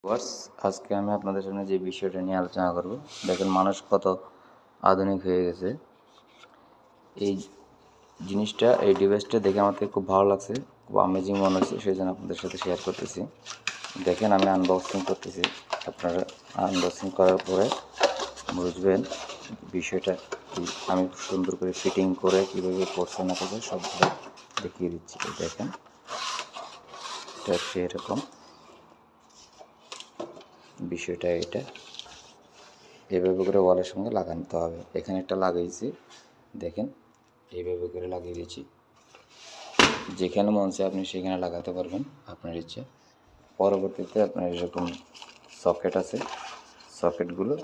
Viewers, আজকে আমি আপনাদের সামনে যে বিষয়টা নিয়ে আলোচনা করব, দেখেন মানুষ কত আধুনিক হয়ে গেছে। এই জিনিসটা, এই ডিভাইসটা দেখে আমাকে খুব ভালো লাগছে, খুব অ্যামেজিং মনে হচ্ছে, সেই জন্য আপনাদের সাথে শেয়ার করতেছি। দেখেন আমি আনবক্সিং করতেছি, আপনারা আনবক্সিং করার পরে বুঝবেন বিষয়টা কি। আমি সুন্দর করে ফিটিং করে কীভাবে করছে না করছে সবগুলো দেখিয়ে দিচ্ছি। দেখেন এটা হচ্ছে এরকম বিষয়টা, এটা এইভাবে করে ওয়ালের সঙ্গে লাগাতে হবে। এখানে একটা লাগিয়েছি, দেখেন এইভাবে করে লাগিয়ে দিয়েছি। যেখানে মন চায় আপনি সেখানে লাগাতে পারবেন আপনার ইচ্ছে। পরবর্তীতে আপনার এরকম সকেট আছে, সকেটগুলো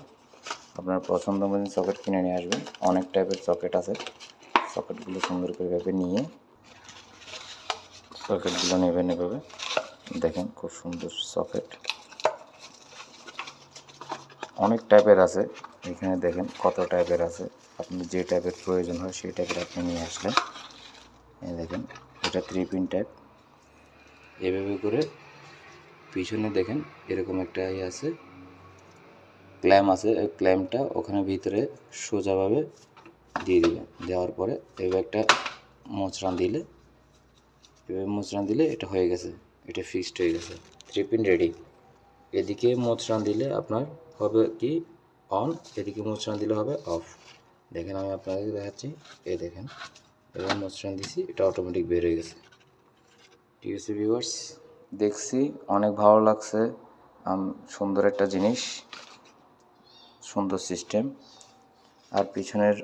আপনার পছন্দ মতো সকেট কিনে নিয়ে আসবেন। অনেক টাইপের সকেট আছে, সকেটগুলো সুন্দর করে এভাবে নিয়ে সকেটগুলো নেবেন এভাবে। দেখেন খুব সুন্দর সকেট, অনেক টাইপের আছে। এখানে দেখেন কত টাইপের আছে, আপনি যে টাইপের প্রয়োজন হয় সেই টাইপের আপনি নিয়ে আসলেন। দেখেন এটা 3 পিন টাইপ। এভাবে করে পিছনে দেখেন এরকম একটা আছে, ক্ল্যাম্প আছে। এই ক্ল্যাম্পটা ওখানে ভিতরে সোজাভাবে দিয়ে দিবেন। দেওয়ার পরে এভাবে একটা মোচড়ান দিলে, এভাবে মোচড়ান দিলে এটা হয়ে গেছে, এটা ফিক্সড হয়ে গেছে, 3 পিন রেডি। এদিকে মোচড়ান দিলে আপনার হবে কি অন, এদিকে মোচড়ান দিলে হবে অফ। দেখেন আমি আপনাদের দেখাচ্ছি, এই দেখেন এবার মোচড়ান দিছি, এটা অটোমেটিক বের হয়ে গেছে। ঠিক আছে ভিউয়ার্স, দেখছি অনেক ভালো লাগছে, সুন্দর একটা জিনিস, সুন্দর সিস্টেম। আর পিছনের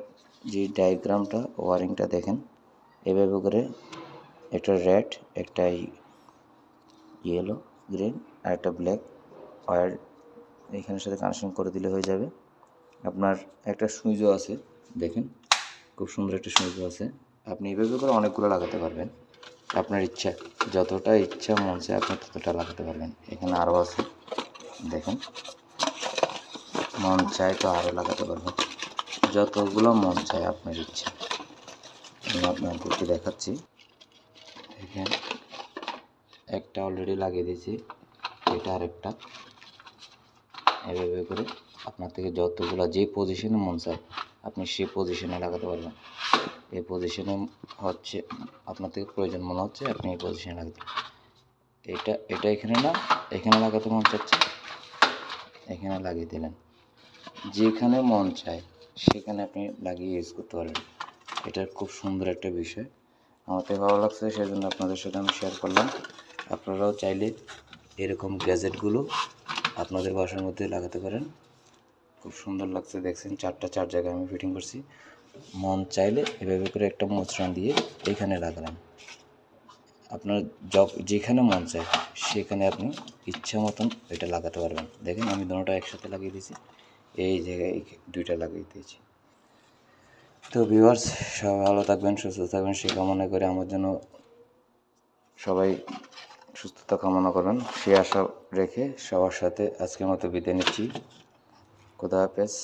যে ডায়াগ্রামটা, ওয়ারিংটা দেখেন এভাবে করে, একটা রেড, একটা ইয়েলো, গ্রিন আর একটা ব্ল্যাক ওয়্যার এইখানের সাথে কানেকশন করে দিলে হয়ে যাবে। আপনার একটা সুইচও আছে, দেখেন খুব সুন্দর একটা সুইচও আছে। আপনি এভাবে করে অনেকগুলো লাগাতে পারবেন, আপনার ইচ্ছা, যতটা ইচ্ছা মন চায় আপনি ততটা লাগাতে পারবেন। এখানে আরও আছে, দেখেন মন চায় তো আরও লাগাতে পারবেন, যতগুলো মন চায় আপনার ইচ্ছা। আমি আপনাদেরকে দেখাচ্ছি, দেখেন একটা অলরেডি লাগিয়ে দিয়েছি, এটা আরেকটা। এভাবে করে আপনার থেকে যতগুলো যে পজিশনে মন চায় আপনি সেই পজিশনে লাগাতে পারবেন। এই পজিশনে হচ্ছে আপনার থেকে প্রয়োজন মনে হচ্ছে আপনি এই পজিশনে লাগাতে, এটা এখানে না, এখানে লাগাতে মন চাচ্ছে এখানে লাগিয়ে দিলেন। যেখানে মন চায় সেখানে আপনি লাগিয়ে ইউজ করতে পারবেন। এটা খুব সুন্দর একটা বিষয়, আমাকে ভালো লাগছে, সেই জন্য আপনাদের সাথে আমি শেয়ার করলাম। আপনারাও চাইলে এরকম গ্যাজেটগুলো আপনাদের বাসার মধ্যে লাগাতে পারেন। খুব সুন্দর লাগছে, দেখছেন 4টা 4 জায়গায় আমি ফিটিং করছি। মন চাইলে এভাবে করে একটা মোচড়ান দিয়ে এখানে লাগালাম, আপনার যেখানে মন চায় সেখানে আপনি ইচ্ছা মতন এটা লাগাতে পারবেন। দেখেন আমি দুটোটা একসাথে লাগিয়ে দিয়েছি, এই জায়গায় দুইটা লাগিয়ে দিয়েছি। তো ভিউয়ার্স, সবাই ভালো থাকবেন, সুস্থ থাকবেন সেই কামনা করে আমার জন্য সবাই সুস্থতা কামনা করবেন, সে আশা রেখে সবার সাথে আজকের মতো বিদায় নিচ্ছি। খোদা হাফেজ।